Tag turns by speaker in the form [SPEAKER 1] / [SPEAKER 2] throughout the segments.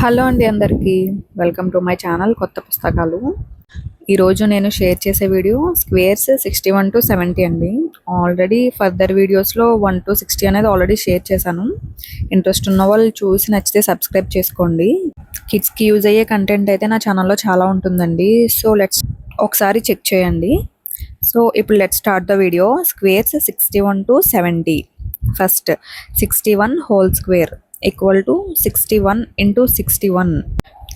[SPEAKER 1] Hello అండి అందరికీ welcome to my channel కొత్త పుస్తకాలు. ఈరోజు నేను షేర్ చేసే వీడియో స్క్వేర్స్ 61 to 70 అండి. ఆల్రెడీ ఫర్దర్ వీడియోస్లో 1 to 60 అనేది ఆల్రెడీ షేర్ చేశాను. ఇంట్రెస్ట్ ఉన్న వాళ్ళు చూసి నచ్చితే సబ్స్క్రైబ్ చేసుకోండి. కిడ్స్కి యూజ్ అయ్యే కంటెంట్ అయితే నా ఛానల్లో చాలా ఉంటుందండి. సో ఒకసారి చెక్ చేయండి. సో ఇప్పుడు let's start the video. Squares 61 to 70. First 61 whole square equal to 61 into 61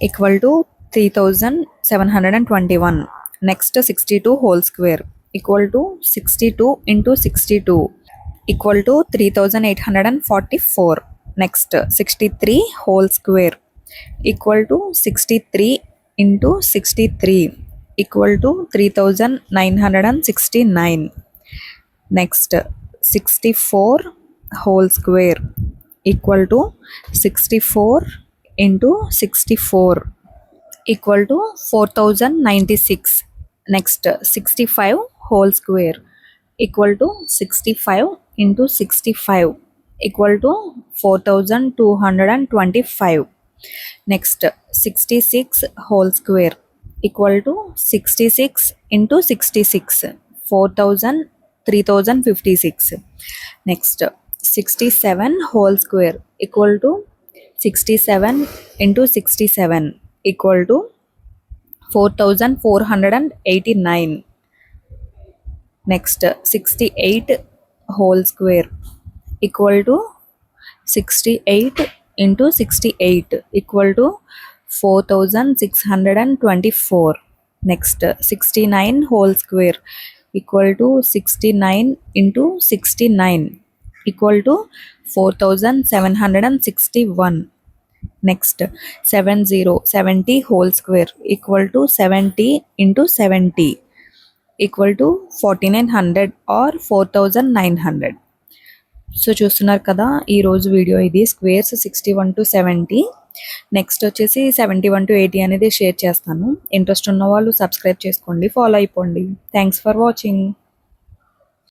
[SPEAKER 1] equal to 3721. Next 62 whole square equal to 62 into 62 equal to 3844. Next 63 whole square equal to 63 into 63 equal to 3969. Next 64 whole square equal to 64 into 64 equal to 4096. Next 65 whole square equal to 65 into 65 equal to 4225. Next 66 whole square equal to 66 into 66 3056. Next 67 whole square equal to 67 into 67 equal to 4489. Next 68 whole square equal to 68 into 68 equal to 4624. Next 69 whole square equal to 69 into 69 equal to 4761. Next 70 whole square equal to 70 into 70 equal to 4900 or 4900. So చూస్తున్నారు కదా ఈరోజు video ఇది squares 61 to 70. Next వచ్చేసి 71 to 80 అనేది share చేస్తాను. Interest ఉన్న వాళ్ళు subscribe చేసుకోండి, ఫాలో అయిపోండి. Thanks for watching.